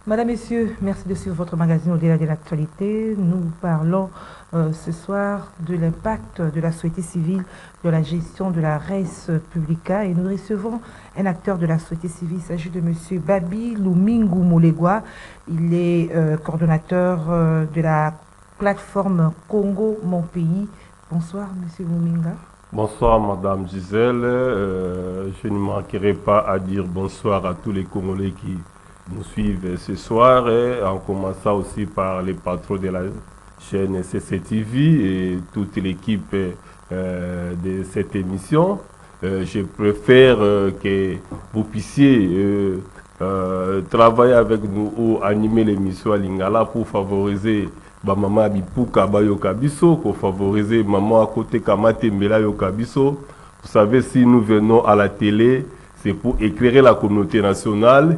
Madame, Messieurs, merci de suivre votre magazine Au-delà de l'actualité. Nous parlons ce soir de l'impact de la société civile de la gestion de la res publica et nous recevons un acteur de la société civile. Il s'agit de M. Babi Lumingu Molegwa. Il est coordonnateur de la plateforme Congo Mon Pays. Bonsoir, M. Luminga. Bonsoir, Madame Gisèle. Je ne manquerai pas à dire bonsoir à tous les Congolais qui nous suivent ce soir, et en commençant aussi par les patrons de la chaîne CCTV et toute l'équipe de cette émission. Je préfère que vous puissiez travailler avec nous ou animer l'émission à Lingala pour favoriser maman Bipuka Bayoka Biso, pour favoriser maman à côté Kamate Mbela Yoka Biso. Vous savez, si nous venons à la télé, c'est pour éclairer la communauté nationale,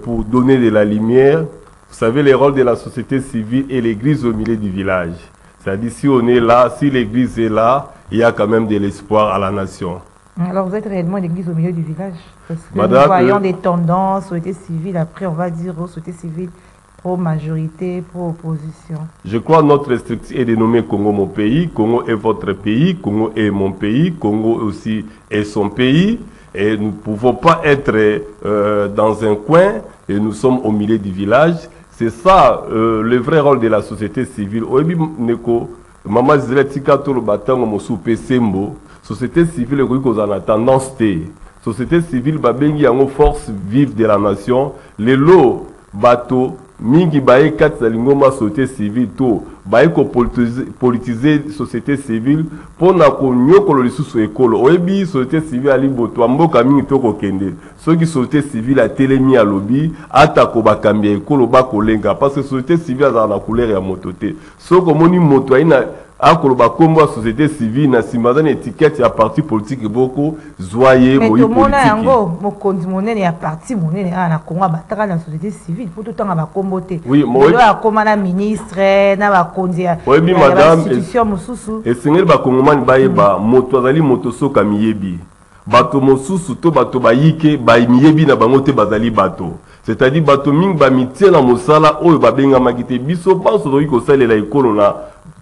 pour donner de la lumière. Vous savez, les rôles de la société civile et l'église au milieu du village. C'est-à-dire, si on est là, si l'église est là, il y a quand même de l'espoir à la nation. Alors, vous êtes réellement l'église au milieu du village? Parce que Madame, nous voyons des tendances, société civile, après on va dire aux sociétés civiles, pro-majorité, pro-opposition. Je crois que notre structure est dénommée Congo Mon Pays. Congo est votre pays, Congo est mon pays, Congo aussi est son pays. Et nous ne pouvons pas être dans un coin et nous sommes au milieu du village. C'est ça le vrai rôle de la société civile. Maman Ziletika Tolo Batango Mosupe Sembo. Société civile est tendance T. Société civile babengi yango force vive de la nation. Les lots bateau mingi bae kat salingoma société civile to bae ko politiser société civile pour na ko nyokolo lisusu ekolo oyebi société civile ali boto mboka mingi to ko kende soki société civile a telemi à lobby ata ko bakambia ekolo ba kolenga parce que société civile a na couleur ya mototé soko moni moto ina akolo ba kombo ya société civile na simazana étiquette ya parti politique boko zoyer boyi politique. Mais tout le monde yango mokonzi monene ya parti monene na Congo bataka na société civile pour tout temps ba kombote. Oui, moi ya komana ministre na ba konzi ya. Oui, madame. Institution mususu. Et sengel ba kongomani ba yeba moto azali moto soka miyebi. Bato mosusu to bato ba yike ba miyebi na bango te bazali bato. C'est-à-dire bato ming ba mitie na mosala oyo ba benga makite biso banso do yiko salela ekolo na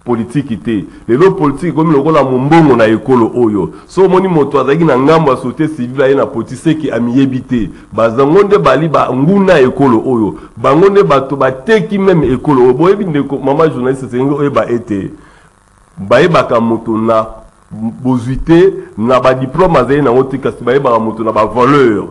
politique ité les lots politiques comme le rôle à mombongo na ekolo oyo so moni moto azaki na ngambo ya société civile aye na politique qui amiyebité bazangonde bali ba nguna ekolo oyo bangonde bato bateki même ekolo oyo boyebi ndeko mama journaliste sengo eba été bayeba ka moto na bozuité na ba diplôme azali na otika bayeba ka moto na ba valeur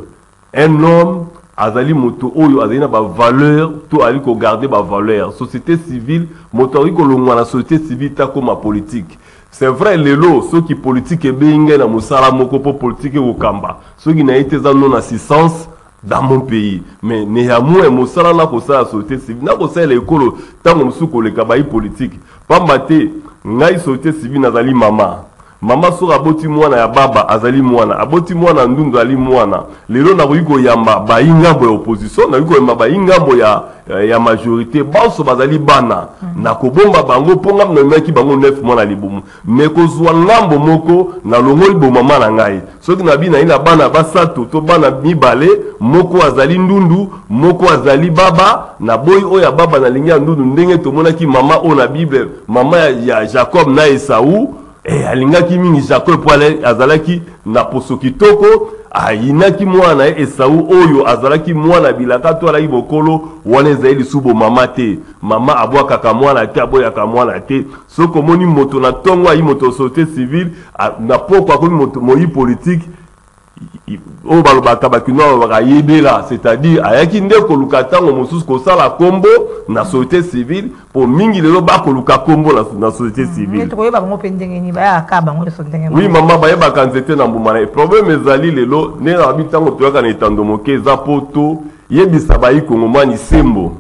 un homme azali moto oyo azali na ba valeur to ali ko garder ba valeur société civile moto ali ko longwa na société civile ta comme politique c'est vrai lelo ceux qui politique e benga na musala moko po politique ko kamba ceux qui na été za non assistance dans mon pays mais néanmoins musala na ko sa société civile na ko sa lekolo tango musuko le kabai politique pambate ngai société civile nazali mama sura aboti mwana ya baba azali mwana aboti mwana ndundu ali mwana lelo na koyiko yamba ba ingambo ya opposition na koyiko yamba ba ingambo ya majorité baso bazali bana na kobomba bango ponga na meki bango 9 mwana libumu mais kozwa ngambo moko na longoli bo mama na ngai soki na bina ina bana basato to bana mibale moko azali ndundu moko azali baba na boy oya baba na lingia ndundu ndenge to monaki mama o na bible mama ya Jacob na Esau. Et alingaki mingi Jacob poale azalaki na poso kitoko ayinaki mwana Esau oyo azalaki mwana bilaka to alaki bokolo wana ezali subo mama te mama abwaka ka mwana te aboyaka mwana te soko moni moto na tongo ayi moto société civile na poko akomi moto moyi politique o balobaka bakino bakayebela c'est-à-dire ayaki nde koluka tango mosusu kosala kombo na société civile pour mingi lelo bakoluka kombo na société civile. Oui maman bayebaka nzete na mbuma na problème ezali lelo ne na bitango toyaka na etando moke za poto yebisa bayi kongomani sembo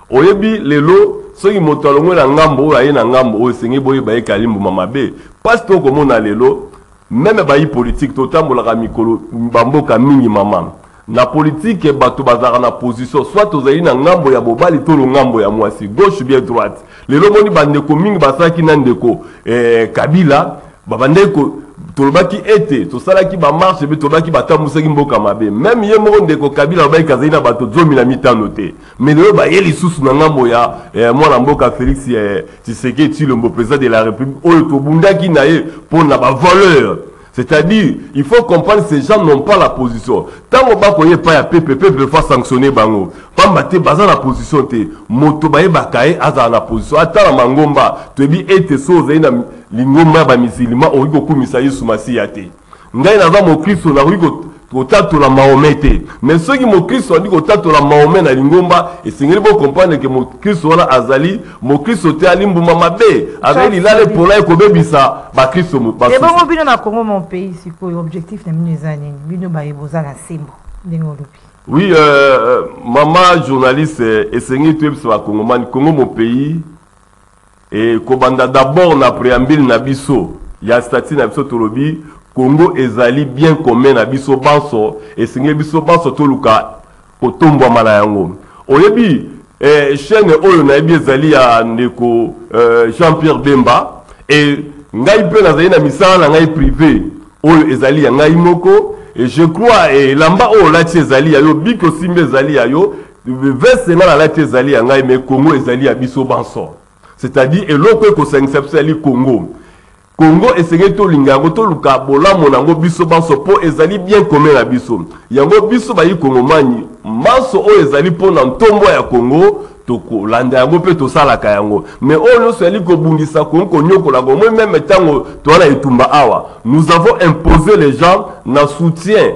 oyebi lelo soki moto alongwe na ngambo oyo aye na ngambo oyo senge boye bayeka limbuma mabe parce to komona lelo même bayi politique totambolaka mikolo bamboka mingi mama na politique bato bazaka na position soit tozali na ngambo ya bobali to lo ngambo ya mwasi gauche ou bien droite lelo moni bandeko mingi basaki na ndeko Kabila babandeko tolobaki ete tosalaki ba marche be tolobaki batambusa mboka mabe même ye moko ndeko Kabila ba ikazali na bato 2015 te mais lelo ba yeli susu na ngambo ya mwana mboka Félix Tshisekedi Tshilombo président de la République oyo tobundaki na ye pour na ba voleur. C'est-à-dire, il faut comprendre que ces gens n'ont pas la position. Tant qu'on va connaître pas ya peuple faut sanctionner bango. Pas mater baza la position te. Moto baye bakaye aza na position. Ata la mangomba, tu dis ete so zaina lingomba ba misilima oriko kumisa Yesu Masiya te. Ngai na za mo Kristo na oriko kotato la Mahomet. Mais ceux qui mo Kristo dit kotato la Mahomet na lingomba et singeli bo comprendre que mo Kristo wana azali mo Kristo te alimbuma mabe. Azali lale pola ko bebisa ba Kristo mo ba. Et bon bino na Congo mon pays siko objectif na minezani bino ba eboza la sembo ndengolobi. Oui, maman journaliste et singeli tu es Congo man Congo mon pays et kobanda d'abord na préambule na biso ya statut na biso tolobi Congo ezali bien commun na biso banso et singeli biso banso toluka kotombwa mala yango oyebi chaîne oyo na yebi ezali ya ndeko Jean-Pierre Bemba et ngai pe nazali na misala na ngai privé oyo ezali ya ngai moko et je crois et lamba oyo lati ezali ya yo biko simbe ezali ya yo veste na lati ezali ya ngai mais Congo ezali ya biso banso c'est-à-dire eloko ko s'exceptionnel Congo Congo esengeli tolinga yango toluka bolamo nango biso banso po ezali bien commun na biso yango biso bayi kongomani manso oyo ezali po na ntombo ya Congo tokolanda yango pe tosalaka yango mais oyo nyonso yali kobundisa Congo konyokola yango même ntango towana etumba awa nous avons imposé les gens na soutien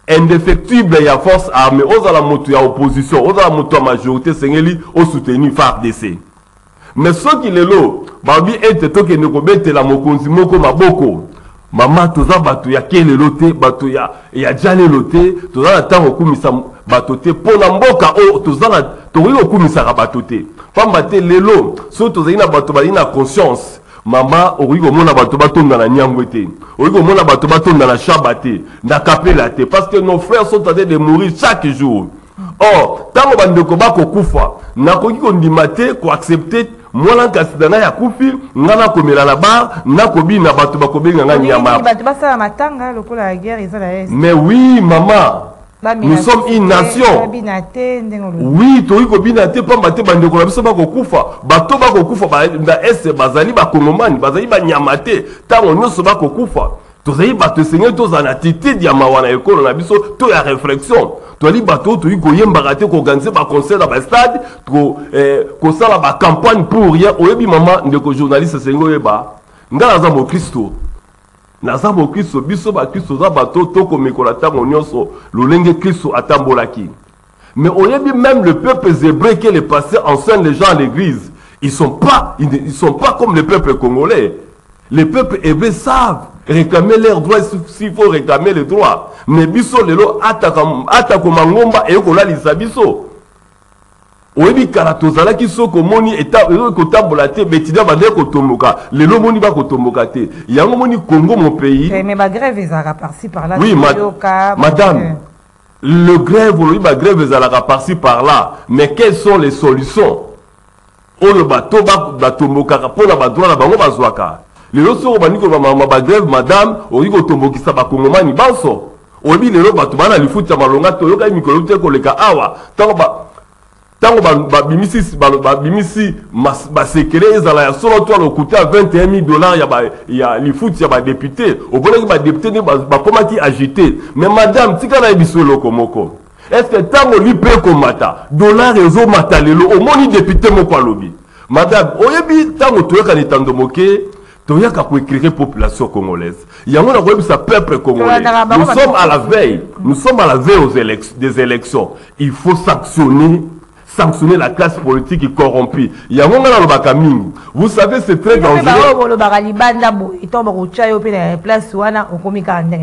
indéfectible ya force armée ozala moto ya opposition ozala moto ya majorité sengeli o soutenir FARDC. Mais ceux qui le lo, babi ete toke ne kobete la mokonzi moko maboko. Mama toza bato ya kele lote, bato ya jale lote, toza na tango kumisa bato te pona mboka o toza na tori okumisa ka bato te. Pamba te lelo, so toza ina bato ba ina conscience. Mama origo mona bato batonda na nyangwe te. Origo mona bato batonda na shabate, na kapela te parce que nos frères sont en train de mourir chaque jour. Or, tango bandeko bako kufa, na koki kondima te ko accepter mwana kasida na ya kufi ngana komela la bar na kobi na bato bakobenga ngani nyama bato basala matanga lokola la guerre ezala est. Mais oui maman nous sommes une nation. Oui toi kobinate pamba te bandeko na biso bakokufa bato bakokufa ba est bazali ba kongomani bazali ba nyamate tango nyonso bakokufa tozali bato seigneur tozana attitude ya mawana ekolo na biso to ya réflexion toli bato to koyembaka te ko organiser ba concert ba stade ko sala ba campagne pour rien oyebi mama ndeko journaliste sengo yeba ngala za mo Kristo naza mo Kristo biso ba Kristo za bato to ko mekola tango nyonso lolenge Kristo atambolaki mais oyebi même le peuple hébreu qui est passé enseigne les gens à l'église ils sont pas comme le peuple congolais. Les peuples hébreux savent réclamer leurs droits s'il faut réclamer les droits. Mais biso lelo atako mangomba et ko la lisabiso. Oyebi karatozala ki soko moni eta ko tambola te betida bande ko tomboka. Lelo moni ba ko tomboka te. Yango moni Congo mon pays. Mais ma grève ezala par-ci par-là. Oui, madame. Le grève oyebi ba grève ezala par-ci par-là. Mais quelles sont les solutions? O le bateau ba tomboka pour la ba droit na bango bazwaka. Lelo soko baniko ba grève madame oyiko tombokisa ba kongomani banso oyebi lelo bato bana lifuta malonga to yoka mikolo te koleka awa tango ba bimisi ba sekere ezala ya solo to lokuta $21,000 ya lifuta ba député obonaki ba député ne ba komaki agité mais madame tika na biso lokomoko est-ce que tango li pe komata dollar ezo mata lelo omoni député moko alobi madame oyebi tango toyoka ni tandomoke toyaka ko écrire population congolaise yango na koyebisa peuple congolais nous sommes à la veille des élections il faut sanctionner la classe politique corrompue yango ngana lobaka mingi vous savez c'est très dangereux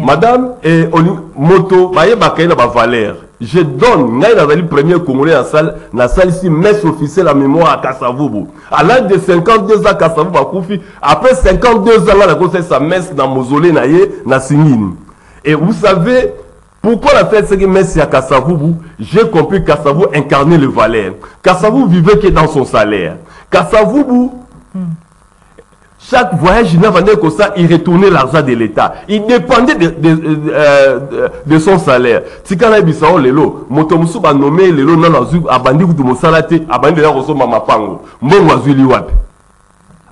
madame et moto bayebaka na ba valeur. Je donne, ngai na premier Congolais na salle ici, messe officielle à mémoire à Kassavubu. À l'âge de 52 ans, Kassavubu a koufi. Après 52 ans, là, on a fait sa messe dans mausolée na Singini. Et vous savez, pourquoi la fête c'est que messe à Kassavubu? J'ai compris que Kassavubu incarnait le valeur. Kassavubu vivait que dans son salaire. Kassavubu, chaque voyage, il n'avait que ça, il retournait l'argent de l'État. Il dépendait de son salaire. Si quand il a lelo, motomusu ba nommé lelo non azu abandi kutu mosalate abandi la roso mama pango. Mbongo azuli wapi.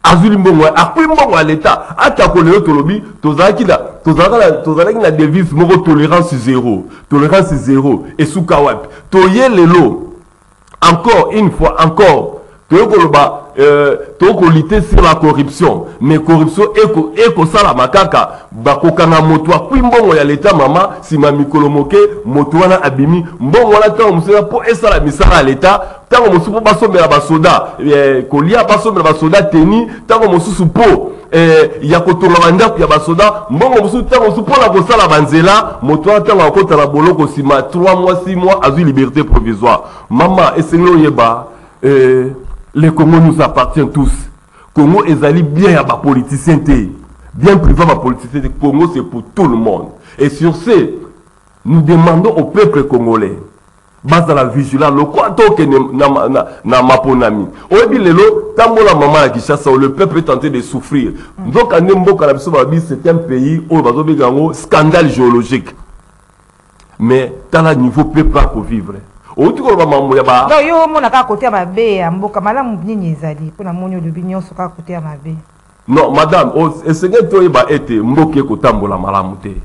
Azuli mbongo akui mbongo à l'État. Ata ko lelo tolobi tozaki na devise moko tolérance zéro. Tolérance zéro et souka wapi. Toye lelo encore une fois encore toko lutter sur la corruption, mais corruption eko sala makaka bakokanga moto akui mbongo ya l'État mama si mamikolo moke moto wana abimi mbongo wana tango musela po esala misala ya l'État tango mosusu basomela basoda kolia basomela basoda teni tango mosusu po ya kotonga bandako ya basoda mbongo mosusu tango mosusu mpona kosala banzela moto wana tango akota na boloko sima 3 mois 6 mois azwi liberté provisoire mama esengeli oyeba le Congo nous appartient tous. Congo est allé bien à ma politicien, bien privé à ma politicien. Congo c'est pour tout le monde. Et sur ce, nous demandons au peuple congolais, base à la vigilance, le quoi que na maponami. Oebi lelo, tambola maman la Kinshasa, le peuple est tenté de souffrir. Donc à Nembo Kalabisobabi, c'est un pays où il y a un scandale géologique. Mais dans le niveau peuple pour vivre. Donc yo mona ka côté mabe ya mboka malamu nini ezali pona moni olobi nyonso ka côté mabe. Non madame, esenge to yeba ete mboka ekotambola malamu te.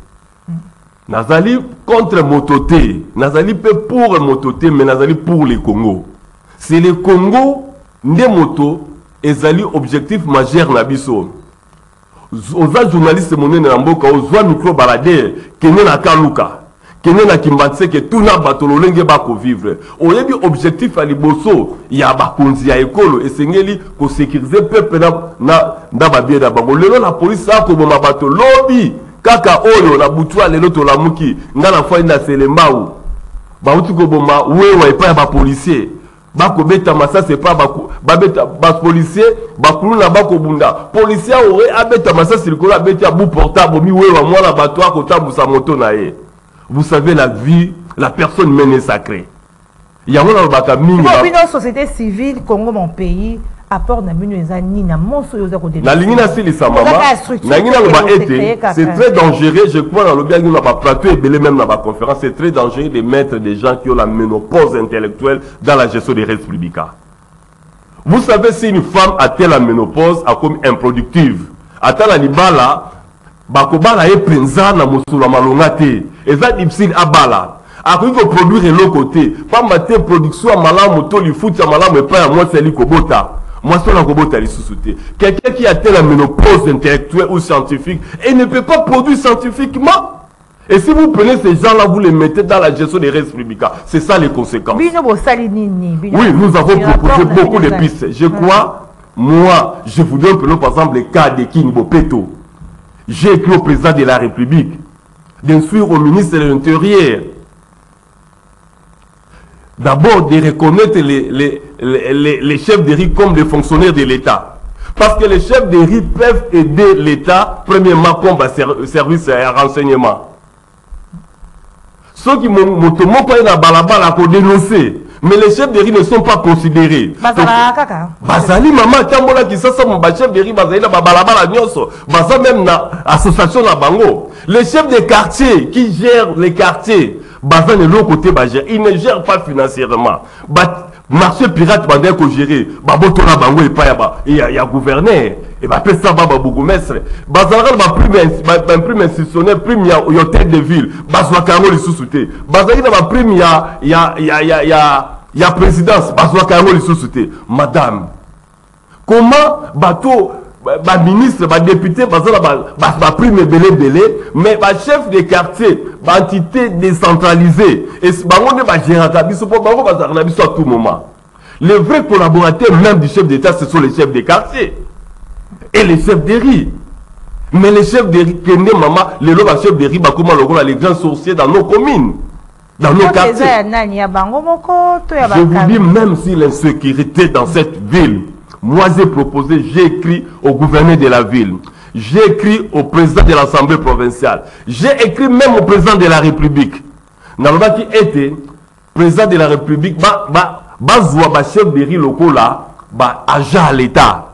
Nazali contre mototé, nazali pe pour mototé mais nazali pour le Congo. C'est le Congo nde moto ezali objectif majeur na biso. Oza journaliste monene na mboka ozwa micro balader kene na kaluka. Kene na kimbatse ke tuna batolo lenge ba ko vivre. Oyebi objectif à liboso ya bakonzi ya ekolo esengeli ko sécuriser peuple na ba bieda bango. Lelo la police a ko boma bato lobi kaka oyo na butwa lelo to lamuki ngana foi na selembau. Ba uti ko boma wewa epa ya ba policier. Ba ko beta masa c'est pas ba beta ba policier ba kuluna ba ko bunda. Policier aurait abeta masa circula beta bu portable mi wewa mwana bato ko tabusa moto na ye. Vous savez, la vie, la personne humaine est sacrée. Il y a une société civile, Congo, mon pays, apporte na ni na monso yoza ko de. La ligne na sili sa maman. C'est très dangereux, je crois dans le bien na ba plateau et belé même na ba conférence, c'est très dangereux de mettre des gens qui ont la ménopause intellectuelle dans la gestion des restes publics. Vous savez si une femme atteint la ménopause a comme improductive, atteint la libala bakobala e penza na musula malonga te eza difficile abala akoki ko produire l'autre côté pas mater production malamu to li futa malamu et pas moi c'est li kobota moi c'est la kobota li susute quelqu'un qui atteint la ménopause intellectuelle ou scientifique et ne peut pas produire scientifiquement. Et si vous prenez ces gens-là, vous les mettez dans la gestion des restes publics, c'est ça les conséquences. Oui, nous avons proposé beaucoup de pistes. Je crois, moi, je vous donne par exemple le cas de King Bopeto. J'ai écrit au président de la République, d'instruire au ministre de l'Intérieur, d'abord de reconnaître les chefs de riz comme des fonctionnaires de l'État. Parce que les chefs de riz peuvent aider l'État, premièrement, comme service à renseignement. Ceux qui m'ont pas dans balabala pour dénoncer. Mais les chefs de riz ne sont pas considérés. Bazali maman tambola qui ça mon chef de riz bazali na balabala nyonso. Baza même na association na bango. Les chefs de quartier qui gèrent les quartiers, baza de l'autre côté bagère, ils ne gèrent pas financièrement. Marché pirate bandé ko gérer. Baboto na bango et pas il y a gouverneur et ba pesa baba bourgmestre. Bazala ba prime institutionnel prime ya hôtel de ville. Bazwa kango li sous-souté. Bazali na ba prime ya présidence bazwa kango li sous-souté. Madame, comment bateau ba ministre ba député bazala ba prime belé mais ba chef de quartier ba entité décentralisée et bango ne ba gérer biso po bango bazala na biso à tout moment. Les vrais collaborateurs même du chef d'État ce sont les chefs de quartier et les chefs de riz. Mais les chefs de riz maman les chefs de riz comment les grands sorciers dans nos communes. Dans nos quartiers. Je vous dis, même si l'insécurité dans cette ville, moi j'ai proposé, j'ai écrit au gouverneur de la ville, j'ai écrit au président de l'Assemblée provinciale, j'ai écrit même au président de la République. Nalba qui était président de la République, chef de riz locaux là, agent à l'État.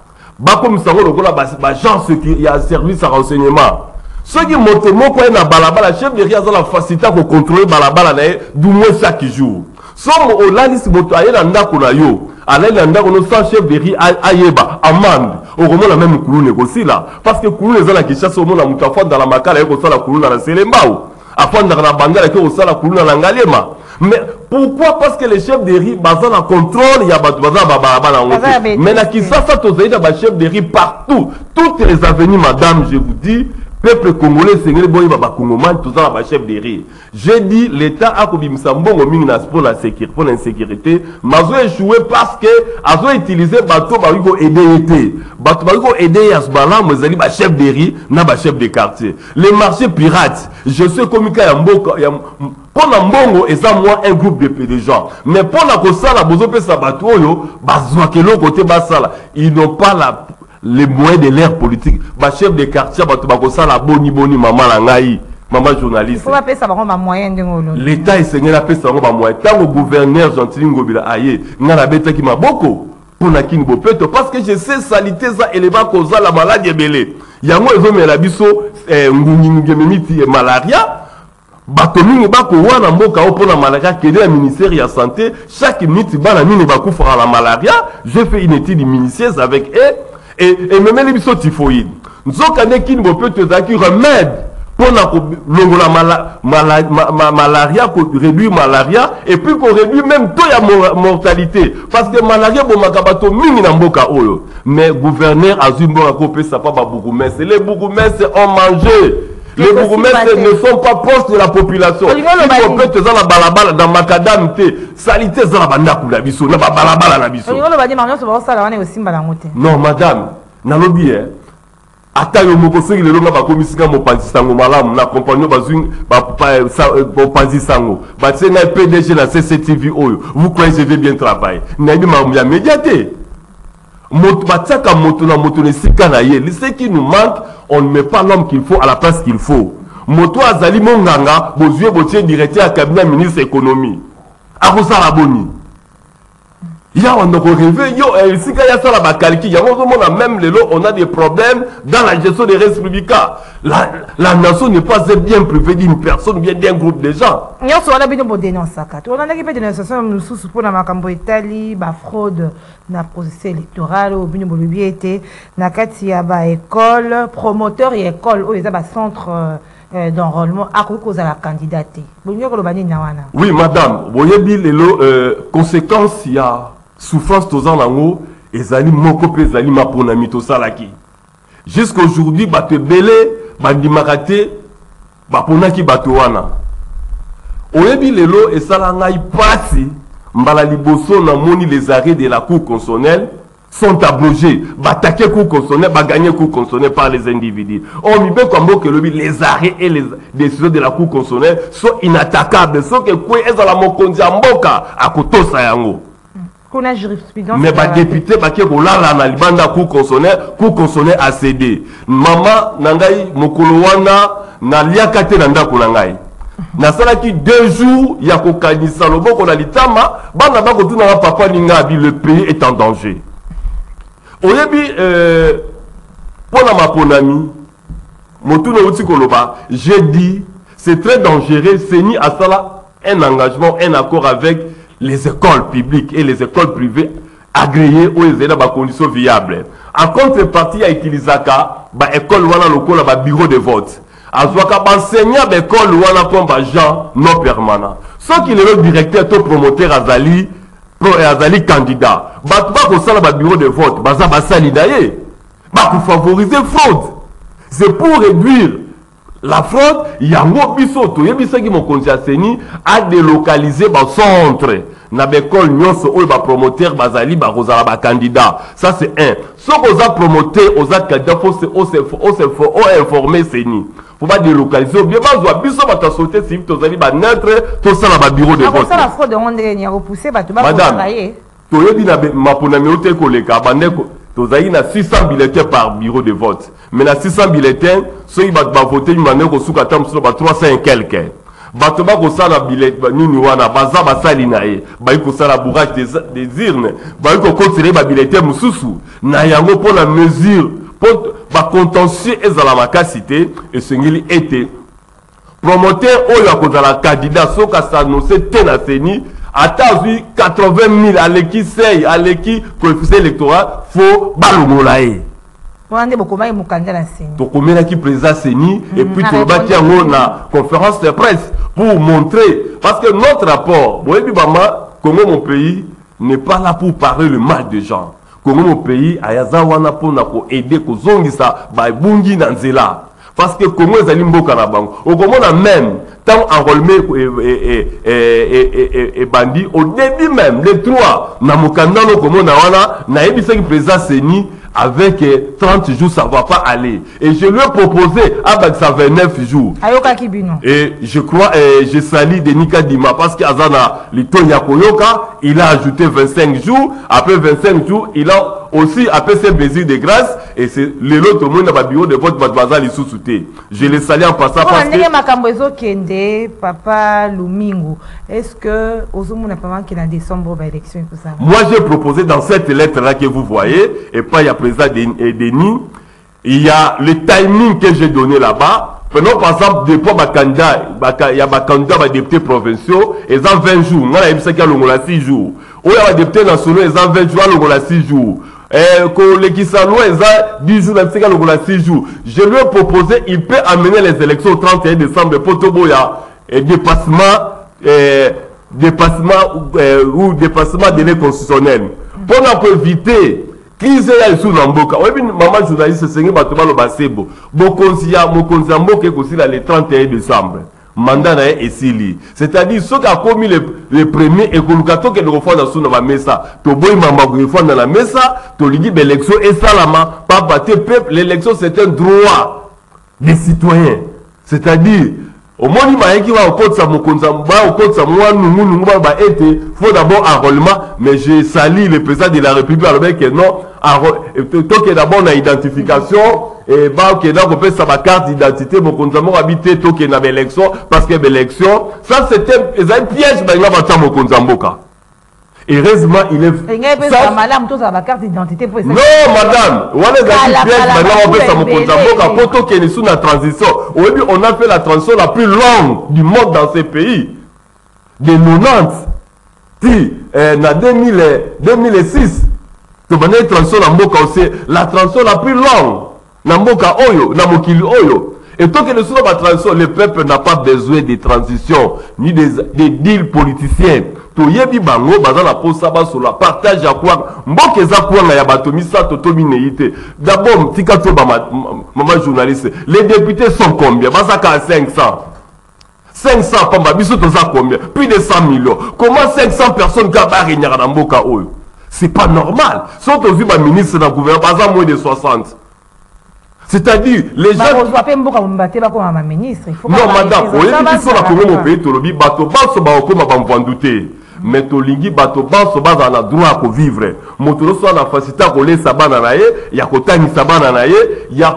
comme ça genre il y a service à renseignement. Ceux qui montent moko na balabala chef de riz a la facilité pour contrôler balabala du moins chaque jour. Somme au lalis moto aye na ndako na yo. Allez na ndako no sans chef de riz ayeba amende. Au moment la même coulou négocie là parce que coulou les ala qui chasse au monde na mutafwa dans la makala yeko sala coulou na selembao. Afin de la banda qui au sala coulou na ngalema. Mais pourquoi? Parce que les chefs de riz bazan la contrôle il y a balabala. Mais na qui ça tozaïda ba chef de riz partout toutes les avenues madame je vous dis. Peuple congolais, Seigneur, boy, baba Congoman, tout ça, chef de rire. J'ai dit, l'État a comme ça, bon, pour la sécurité, pour l'insécurité, mais a échoué parce que, a utilisé bateau, bah, il aider, bateau, bah, aider à ce bala, mais il y chef de rire, n'a pas chef de quartier. Les marchés pirates, je sais comme il y a un bon, pour l'ambongo, et ça, moi, un groupe de gens. Mais pour la cosa, la bozo pe sa bateau, yo, bah, que l'autre côté, bah, ça, ils n'ont pas les moyens de l'ère politique. Bah, chef de quartier, bah, la boni maman langai, maman journaliste. Il faut appeler ça un moyen de l'État est seigneur appelle ça un moyen. Tant au gouverneur Gentil Ngobila aye, n'a bête qui m'a beaucoup pour na kin bopeto parce que je sais salité ça élément cause la maladie belé. Yango ezo mela biso ngungi malaria. Batomingi bako wana mboka opo na malaria kede la ministère ya santé chaque minute bana mini ba kufara la malaria. J'ai fait une étude minutieuse avec eux. Et même les bisous typhoïdes. Nous avons qui ne peut te remède pour la malaria, pour réduire malaria, et puis pour réduire même toute la mortalité. Parce que malaria, bon, makabato, mingi na mboka oyo. Mais gouverneur Azumbo a coupé ça pas bourgmestre. Les bourgmestres ont mangé. Les bourgmestres ne sont pas proches de la population. Il faut peut-être dans la balabala, dans Macadam, salité dans la banda pour la biso, dans la balabala la biso. Non, madame, nalobi ata yo moko soki lelo nga bakomisika mopanzi sango malamu na compagnie bazwing mopanzi sango batie na PDG na CCTV oyo vous croyez que je vais bien travailler nayebi makambo ya médiaté moto batiaka moto na moto nesika na ye ce qui nous manque on ne met pas l'homme qu'il faut à la place qu'il faut moto azali monganga bozwie botie directeur ya cabinet ministre économie akosala boni ya on a rêvé, ici il y a ça la bacalki, même les lots, on a des problèmes dans la gestion des restes publics. La nation n'est pas bien privée d'une personne, bien d'un groupe de gens. On a bien dénoncé ça. On a des dénonciations nous sous pour la macambo Italie, ba fraude na processus électoral au bien bolubiété, na katia ba école, promoteur et école, ils ont ba centre d'enrôlement à cause de la candidature. Oui madame, vous voyez bien les conséquences il y a souffrance tozan nango ezali moko pe ezali maponami to salaki jusqu'aujourd'hui bato belé bandimakate baponaki bato wana oyebi lelo esala ngai pasi mbala liboso na moni les arrêts de la cour constitutionnelle sont abrogés bataquer cour constitutionnelle bagagner cour constitutionnelle par les individus on mi be kombo que les arrêts et les décisions de la cour constitutionnelle sont inattaquables sauf que quoi ezala mokonzi mboka akotosa yango. Mais les députés qui ont la libanda cour constitutionnelle a cédé. Maman nangai mokolowana na liakate nanda kunangai. Na salaki 2 jours ya ko kanisa loboko na litama bana ba ko tuna papa ninga bi le pays est en danger. Oyebi pour la maponami motuna uti koloba j'ai dit c'est très dangereux Seni a sala un engagement un accord avec les écoles publiques et les écoles privées agréées où ils ont des conditions viables. En contrepartie, il y a utilisé l'école ou le bureau de vote. À ce moment enseignant l'école ou comme agent non permanent. Ceux qui sont le directeur ou promoteur Azali candidat. Le bureau de vote, pour favoriser fraude. C'est pour réduire la fraude, il y a un bisoto, il y a un qui m'ont à délocaliser le centre. Na l'école nyonso ou ba promoteur bazali ba rozala ba candidat. Ça c'est un. Ce qu'on a promoteur aux candidats faut informer Seni. Faut pas délocaliser. Bien bazwa biso ba ta sauter civil tozali ba neutre to ça la bureau de vote. Ça la fraude on est repousser ba to ba travailler. To yebi na maponami ote koleka bandeko tozali na 600 bulletins par bureau de vote. Mais na 600 bulletins, ceux qui va voter, ils vont suka tam sur 300 et quelques. bato bakosala billet nini wana baza basali na ye bayi kosala bourrage des urnes bayi kokotela babilete mosusu na yango mpona mesure mpo bacontentieux ezala makasi te esengeli ete promoteur oyo akozala candidat soki asanonce te na seni ata azwi 80 000 aleki sei aleki coefficient électoral fo balongola ye tokomelaki président Seni et puis tolobaki yango na conférence de presse pour montrer parce que notre rapport boyebi bama Congo mon pays n'est pas là pour parler le mal des gens. Congo mon pays ayaza wana pona ko aider ko zongisa ba bungi na nzela parce que Congo ezali mboka na bango okomona même tant enrôlement et bandi au début même les trois na mokanda no komona wana na ebisaki président Seni avec 30 jours, ça ne va pas aller. Et je lui ai proposé avec ça 29 jours. Et je crois, je salue Denis Kadima parce qu'Azana, il a ajouté 25 jours. Après 25 jours, il a aussi après ses plaisirs de grâce. Et c'est l'autre monde dans le bureau de vote, Mademoiselle sous-souté. Je le salue en passant parce que... Papa Lumingo, est-ce que Ozoumou n'a pas manqué en décembre l'élection et tout ça? Moi, j'ai proposé dans cette lettre-là que vous voyez, et pas il y a président Denis, il y a le timing que j'ai donné là-bas. Prenons par exemple, depuis il y a des candidats députés provinciaux, ils ont 20 jours. Moi, il y a 6 jours. Ou il y a des députés nationaux, ils ont 20 jours, ils ont 6 jours. Les Kisanois, ils ont 10 jours, ils ont 6 jours. Je lui ai proposé, il peut amener les élections au 31 décembre pour Toboya. Et dépassement ou dépassement de délai constitutionnel. Pour éviter crise ya sous Namboka. Oui, maman journaliste, c'est Batoma Lobasebo. Mokonzia Mboka aussi le 31 décembre. Mandat na esili. C'est-à-dire, ceux qui ont commis le premier et que le refond dans son mesa. Toboy maman refond dans la mesa. Toligi l'élection et salama. Pas battre peuple. L'élection, c'est un droit des citoyens. C'est-à-dire, au moins il va au code ça au code ça moi nous va être faut d'abord enrôlement mais je salue le président de la République alors que non tant que d'abord on a identification et bah que donc on peut ça ma carte d'identité mon compte mon habité tant que na élection parce que l'élection ça c'était un piège bah il va battre mon compte mboka. Heureusement, il est. Ça, madame, tout ça, ma carte d'identité pour. Non, madame. On est sous la transition. Aujourd'hui, on a fait la transition la plus longue du monde dans ces pays. De 90. Si, en 2006, tu vas une transition dans Mboka aussi. La transition la plus longue. Dans Mboka Oyo, dans Mokili Oyo. Et tant que nous sommes en transition, le peuple n'a pas besoin de transition, ni des deals politiciens. To yebi bango bazala posa basola partage ya kwa mboka eza kwa na ya bato misato to bineite. D'abord tika to ba maman journaliste, les députés sont combien? Bazaka à 500 pamba biso to za combien? Plus de 100 millions. Comment 500 personnes ka ba renyaka na mboka oyo? C'est pas normal. Sont au vu ba ministre na gouvernement baza moins de 60. C'est-à-dire, les gens... Non, madame, vous voyez qui sont là pour mon pays, Tolobi, bato baso ba okoma ba mvandouté. Mais tolingi bato baso baza na droit à vivre. Motolo so na facilité ko lesa bana na ye, ya ko tani sabana na ye, ya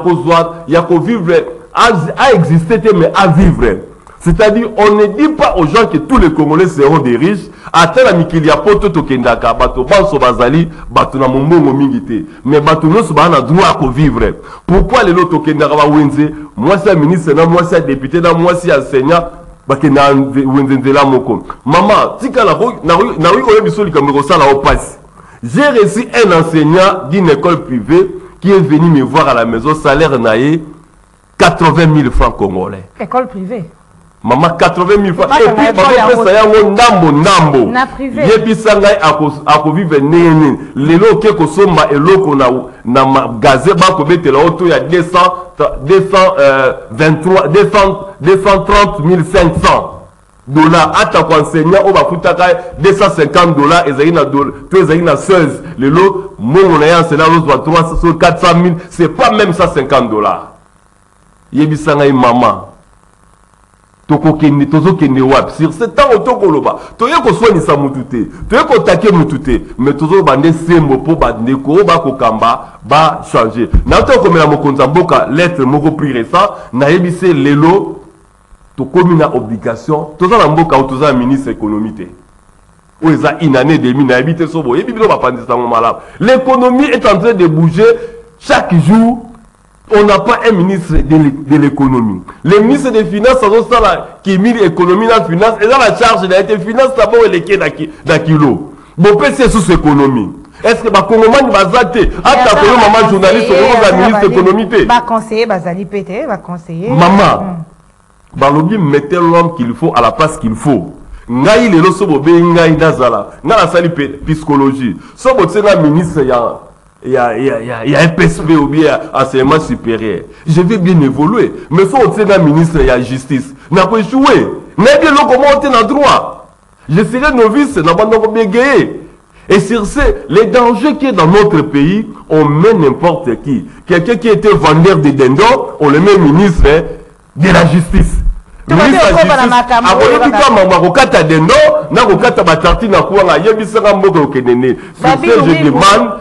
ko vivre à exister mais à vivre. C'est-à-dire, on ne dit pas aux gens que tous les Congolais seront des riches. Attends la mikilia poto to kendaka bato banso bazali bato na mombongo mingité. Mais bato no so ba na droit à vivre. Pourquoi les loto kendaka ba wenze? Moi c'est un ministre, moi c'est un député, moi c'est un enseignant. Bakena wenzenzela moko. Maman, tika na oui bisoli comme ça la passe. J'ai reçu un enseignant d'une école privée qui est venu me voir à la maison, salaire naé 80 000 francs congolais. École privée. Maman 80 000 francs. Et puis ça y a ndambo. Yebisa ngai ako vivre nene. Lelo ke ko somba eloko na magasin ba ko betela auto ya 230 500 dollars. Ata ko enseignant o ba futaka 250 dollars ezali na dollar. To ezali na 16. Lelo mon na ya c'est là 300 400 000, c'est pas même ça 50 dollars. Yebisa ngai maman. Tozokende wap sur ce temps otokoloba toye ko soigner sa mutute toye ko taquer mutute mais tozo bande sembo po bande ko ba ko kamba ba changer na to ko mela mokonza mboka lettre moko plus récent na yebise lelo to komi na obligation toza na mboka toza ministre économie ou eza une année et demie na habité sobo et bibilo ba pandisa malamu. L'économie est en train de bouger chaque jour. On n'a pas un ministre de l'économie. Le ministre des Finances, qui est mis l'économie dans la finance, et dans la charge des finances, d'abord, il est d'acquilo. Bon, c'est sous l'économie. Est-ce que ma Congomani va zater? Attends, maman journaliste, on va ministre de l'économie. Va conseiller, Bazali Pété, va conseiller. Maman, Balobi mettez l'homme qu'il faut à la place qu'il faut. Ngai le sobo be ngai nazala. Na la sali psychologie. Sobo tsena ministre il y a un PSP ou bien enseignement supérieur. Je vais bien évoluer. Mais il faut que un ministre de la justice. N'a pas échoué. N'a bien comment on a droit. Je serai novice, n'a pas bien gagné. Et sur ce, les dangers qui est dans notre pays, on met n'importe qui. Quelqu'un qui était vendeur de dindons, on le met ministre de la justice.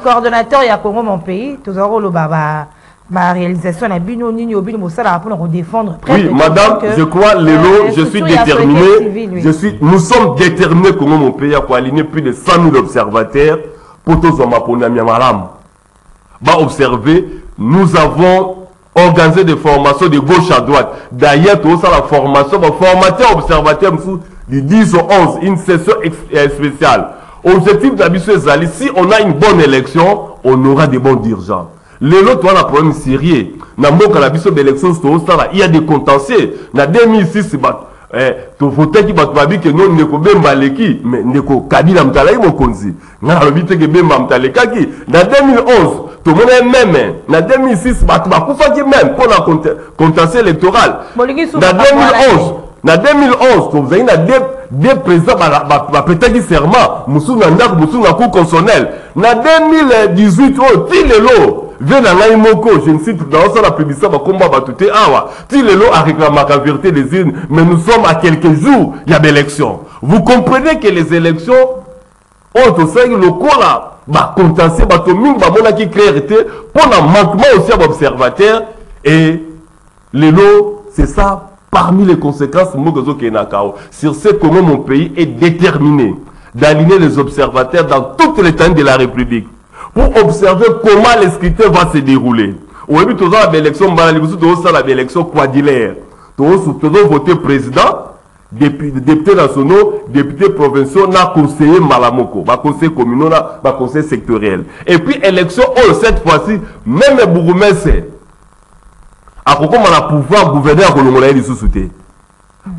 Coordonnateur ya Congo mon pays, tous aurons le ma réalisation na bino nini obino mosala pour défendre. Oui, madame, je crois Lélo, je suis déterminé. Nous sommes déterminés Congo mon pays pour aligner plus de 100 000 observateurs pour tous les maponami malam. Va observer, nous avons organiser des formations de gauche à droite. D'ailleurs, tout ça, la formation, formateur, observateur, du 10 au 11, une session spéciale. Objectif d'habitude, si on a une bonne élection, on aura des bons dirigeants. L'autre, on a un problème sérieux. Dans le d'élection, il y a des contentieux. Dans 2006, tu votais qui va te dire que nous ne pouvons pas aller, mais nous ne pouvons pas aller. Dans 2011, tout le monde est même. En 2006, même pour la contentieux électorale. En 2011, vous avez deux présidents qui peut-être serment. Moussou Nandak, Moussou Nakou constitutionnel. En 2018, je ne cite dans la publicité, Tilelo a réclamé la vérité des urnes, mais nous sommes à quelques jours, il y a des élections. Vous comprenez que les élections ont aussi le cours là. Contentieux, qui clarté pour un manquement aussi à l'observateur et les lots, c'est ça parmi les conséquences sur ce comment mon pays est déterminé d'aligner les observateurs dans toutes les temps de la République pour observer comment les scrutins va se dérouler. Au début, nous avons l'élection, l'élection quadrilaire. Nous avons voté président, députés nationaux, députés provinciaux, na conseiller Malamoko, conseiller communal, conseiller sectoriel. Et puis élection, cette fois-ci, même les bourgmestres, à propos on a pouvoir gouverner à Kolongolaye les sous-soutés.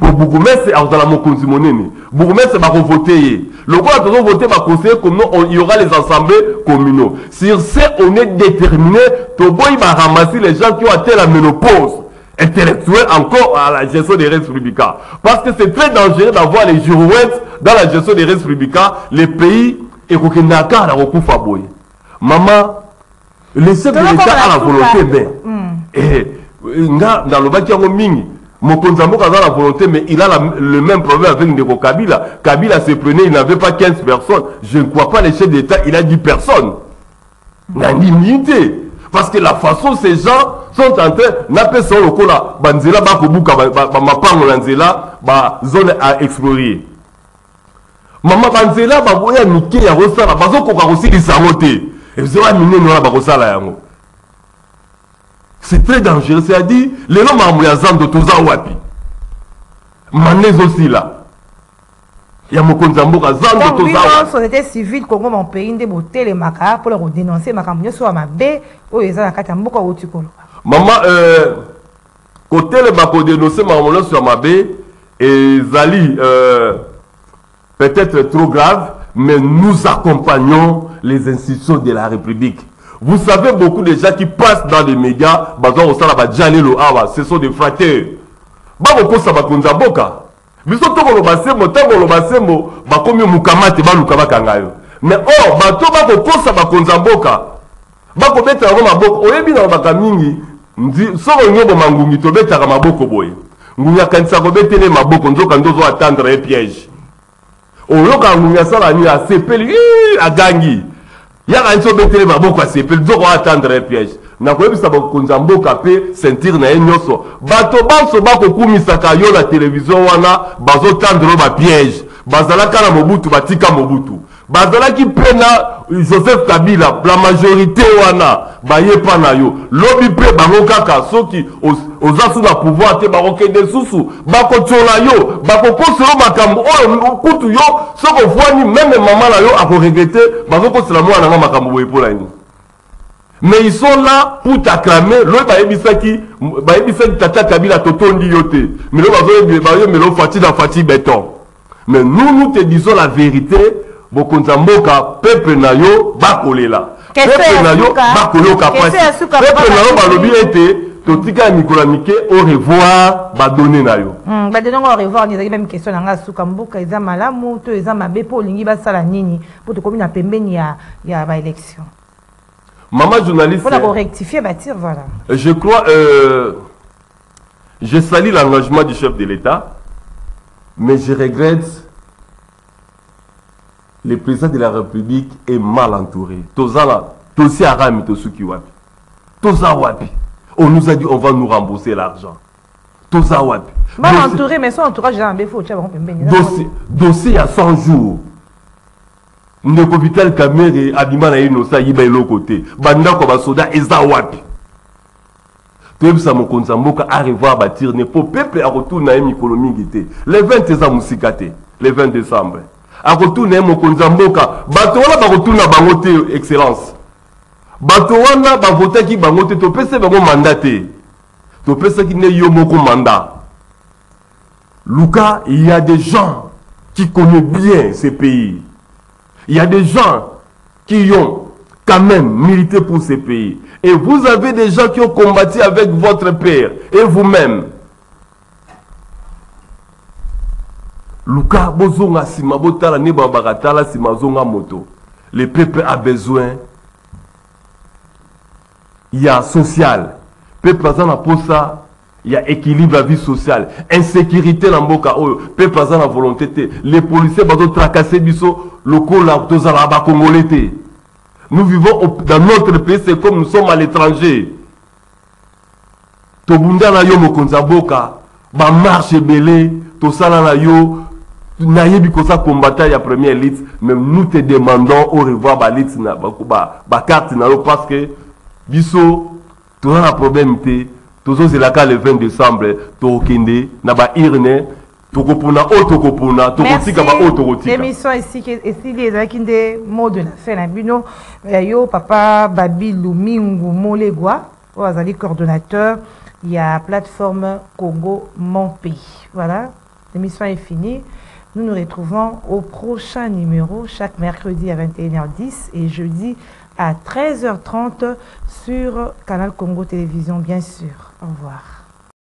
Pour bourgmestre, à la Mokonzimonene, bourgmestre va voter. Le quoi a voté va conseiller communal, il y aura les assemblées communaux. Sur ce, on est déterminé, Toboy va ramasser les gens qui ont atteint la ménopause intellectuelle encore à la gestion des restes publics. Parce que c'est très dangereux d'avoir les girouettes dans la gestion des restes publics. Les pays, et qu'on n'a qu'à la recouf à boy. Maman, le chef de l'État a la volonté, mais, dans le bâtiment Mingi, mon Konzambo a la volonté, mais il a le même problème avec Ndeko Kabila. Kabila se prenait, il n'avait pas 15 personnes. Je ne crois pas le chef d'État, il a 10 personnes. Il a une immunité. Parce que la façon ces gens sont en train d'appeler son locola, banzela bakobuka, mapango lanzela, zone à explorer. Maman banzela baboya mike ya rosala, bazo koka aussi les samoté. Et vous avez miné nola bakosala yango. C'est très dangereux, c'est-à-dire les noms à zando toza wapi. Manez aussi là. Il y a mon Konzamboka zando toza wapi. Société civile Congo mon pays ndé boté les maka pour leur dénoncer makamyo so mabe o ezala kata mboka otikolo. Maman, côté le bako dénoncer maman sur mabe et Zali peut-être trop grave, mais nous accompagnons les institutions de la République. Vous savez, beaucoup de gens qui passent dans les médias, ce sont des frateurs. Mais or, il y a un peu de maboko à attendre un piège. na koyebisa bakonza mboka pe sentir na ye nyonso bato banso bakokumisaka yo na télévision wana bazotandelo bapiège bazalaka na Mobutu batika Mobutu bazalaki mpe na Joseph Kabila la majorité wana bayepa na yo lobi mpe bango kaka soki oza su na pouvoir te bakokende susu bakotiola yo bakokosela makambo oyo kutu yo soki ofwani meme mama na yo akoregrete bazokosela mwana nanga makambo boye mpola nini. Mais ils sont là pour t'acclamer. L'autre bayebisaki tata Kabila totondi yote. Mais l'autre fati béton. Mais nous te disons la vérité. Bokonza mboka peuple na yo bakolela. Peuple na yo bakolela kapasi. Peuple na yo balobi ete totika Nicolas Mike au revoir badonner na yo. Ba donner au revoir ni même question na suka mboka eza malamu to eza mabe po lingi basala nini pour te komina pembeni ya ba élection. Maman journaliste. Pour la rectifier, bâtir, voilà. Je crois, je salue l'engagement du chef de l'État, mais je regrette le président de la République est mal entouré. Tozala, Tosi Arami, Tosuki Wapi. Tosa Wapi. On nous a dit on va nous rembourser l'argent. Tosa Wapi. Mal entouré, mais son entourage, j'ai un béfo. Dossier à 100 jours. Ndeko Vital Kamerhe abima na inosa yiba ilo côté banda ko basoda eza wapi tobisa mokonza mboka a revoir bâtir ne po peuple a retourner na mikolo mingi te le 20 eza musikate le 20 décembre a retourner mokonza mboka bato wana ba retourner bango te excellence bato wana ba voter ki bango te to pese bango mandat te to pese ki ne yo moko mandat. Luka, il y a des gens qui connaissent bien ces pays. Il y a des gens qui ont quand même milité pour ces pays. Et vous avez des gens qui ont combattu avec votre père et vous-même. Luka, bozonga sima botala ne babaratala sima zonga moto. Le peuple a besoin. Il y a social. Peuple a pour ça. Il y a équilibre à la vie sociale. Insécurité dans mboka oyo. Peuple a la volonté. Les policiers vont tracasser biso locaux là congolais. Nous vivons dans notre pays, c'est comme nous sommes à l'étranger. Tobunda na yo mokonza mboka, ba marche belé, to sala na yo na yebi ko sa combattant ya première liste, même nous te demandons au revoir ba liste na ba carte na yo parce que biso to na problème te. Tozo zelaka le 20 décembre tokende na ba irne tokopuna o tokopuna tokotika ba o tokotika. L'émission ici les akinde mot de la fin na bino yo papa Babi Lumingu Molegwa azali coordonnateur il y a plateforme Congo Mon Pays. Voilà, l'émission est finie. Nous nous retrouvons au prochain numéro chaque mercredi à 21h10 et jeudi à 13h30 sur Canal Congo Télévision, bien sûr. Au revoir.